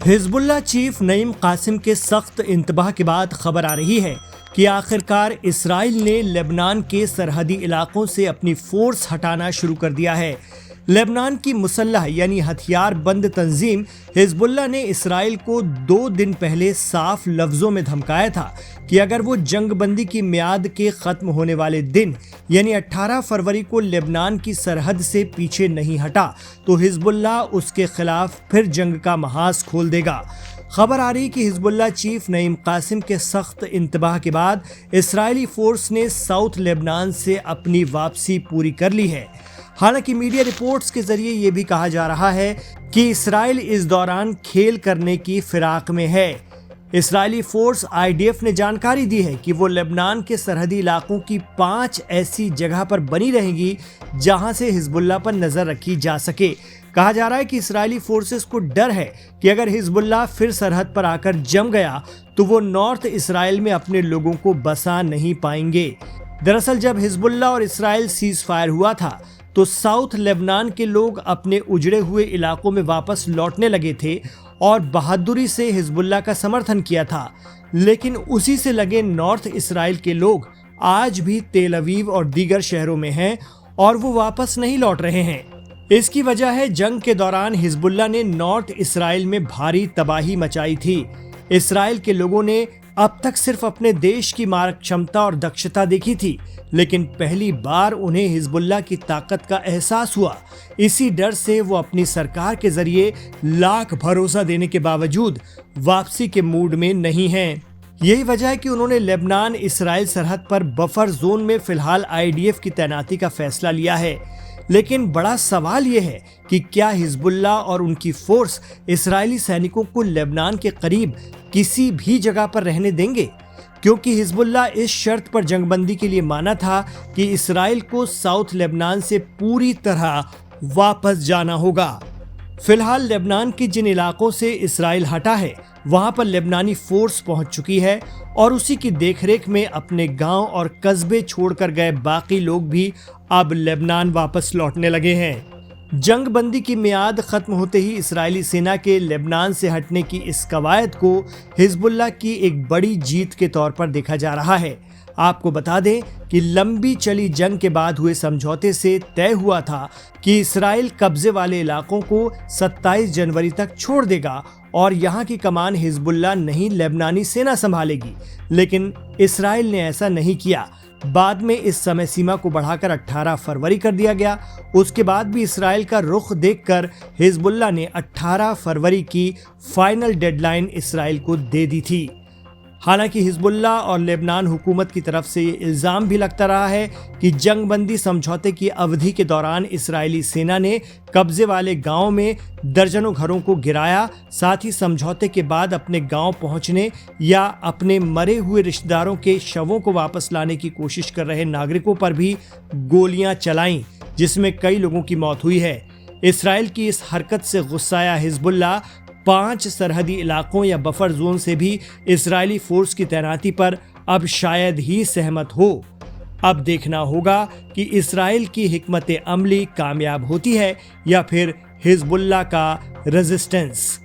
Hezbollah chief Naeem Qasim के सख्त इंतबाह के बाद खबर आ रही है कि आखिरकार इसराइल ने लेबनान के सरहदी इलाकों से अपनी फोर्स हटाना शुरू कर दिया है। लेबनान की मुसल्लह यानी हथियार बंद तंजीम हिजबुल्लाह ने इसराइल को 2 दिन पहले साफ लफ्जों में धमकाया था कि अगर वो जंगबंदी की मियाद के खत्म होने वाले दिन यानी 18 फरवरी को लेबनान की सरहद से पीछे नहीं हटा तो हिजबुल्लाह उसके खिलाफ फिर जंग का महाज खोल देगा। खबर आ रही कि हिजबुल्लाह चीफ नईम कासिम के सख्त इंतबाह के बाद इसराइली फोर्स ने साउथ लेबनान से अपनी वापसी पूरी कर ली है। हालांकि मीडिया रिपोर्ट्स के जरिए ये भी कहा जा रहा है कि इसराइल इस दौरान खेल करने की फिराक में है। इसराइली फोर्स IDF ने जानकारी दी है कि वो लेबनान के सरहदी इलाकों की 5 ऐसी जगह पर बनी रहेंगी जहां से हिजबुल्लाह पर नजर रखी जा सके। कहा जा रहा है कि इसराइली फोर्सेस को डर है कि अगर हिजबुल्लाह फिर सरहद पर आकर जम गया तो वो नॉर्थ इसराइल में अपने लोगों को बसा नहीं पाएंगे। दरअसल जब हिजबुल्लाह और इसराइल सीज फायर हुआ था तो साउथ लेबनान के लोग अपने उजड़े हुए इलाकों में वापस लौटने लगे थे और बहादुरी से हिजबुल्लाह का समर्थन किया था। लेकिन उसी से लगे नॉर्थ इसराइल के लोग आज भी तेल अवीव और दीगर शहरों में हैं और वो वापस नहीं लौट रहे हैं। इसकी वजह है जंग के दौरान हिजबुल्लाह ने नॉर्थ इसराइल में भारी तबाही मचाई थी। इसराइल के लोगों ने अब तक सिर्फ अपने देश की मारक क्षमता और दक्षता देखी थी, लेकिन पहली बार उन्हें हिजबुल्लाह की ताकत का एहसास हुआ। इसी डर से वो अपनी सरकार के जरिए लाख भरोसा देने के बावजूद वापसी के मूड में नहीं हैं। यही वजह है कि उन्होंने लेबनान इसराइल सरहद पर बफर जोन में फिलहाल IDF की तैनाती का फैसला लिया है। लेकिन बड़ा सवाल यह है कि क्या हिजबुल्लाह और उनकी फोर्स इसराइली सैनिकों को लेबनान के करीब किसी भी जगह पर रहने देंगे, क्योंकि हिजबुल्लाह इस शर्त पर जंगबंदी के लिए माना था कि इसराइल को साउथ लेबनान से पूरी तरह वापस जाना होगा। फिलहाल लेबनान के जिन इलाकों से इसराइल हटा है वहां पर लेबनानी फोर्स पहुंच चुकी है और उसी की देखरेख में अपने गांव और कस्बे छोड़कर गए बाकी लोग भी अब लेबनान वापस लौटने लगे हैं। जंगबंदी की मियाद खत्म होते ही इसराइली सेना के लेबनान से हटने की इस कवायद को हिजबुल्लाह की एक बड़ी जीत के तौर पर देखा जा रहा है। आपको बता दें कि लंबी चली जंग के बाद हुए समझौते से तय हुआ था कि इसराइल कब्जे वाले इलाकों को 27 जनवरी तक छोड़ देगा और यहाँ की कमान हिजबुल्लाह नहीं लेबनानी सेना संभालेगी। लेकिन इसराइल ने ऐसा नहीं किया। बाद में इस समय सीमा को बढ़ाकर 18 फरवरी कर दिया गया। उसके बाद भी इसराइल का रुख देखकर हिजबुल्लाह ने 18 फरवरी की फाइनल डेडलाइन इसराइल को दे दी थी। हालांकि हिजबुल्लाह और लेबनान हुकूमत की तरफ से ये इल्ज़ाम भी लगता रहा है कि जंगबंदी समझौते की अवधि के दौरान इसराइली सेना ने कब्जे वाले गांव में दर्जनों घरों को गिराया, साथ ही समझौते के बाद अपने गांव पहुंचने या अपने मरे हुए रिश्तेदारों के शवों को वापस लाने की कोशिश कर रहे नागरिकों पर भी गोलियां चलाईं, जिसमें कई लोगों की मौत हुई है। इसराइल की इस हरकत से गुस्साया हिजबुल्लाह 5 सरहदी इलाकों या बफर जोन से भी इसराइली फोर्स की तैनाती पर अब शायद ही सहमत हो। अब देखना होगा कि इसराइल की हिकमत अमली कामयाब होती है या फिर हिजबुल्लाह का रेजिस्टेंस।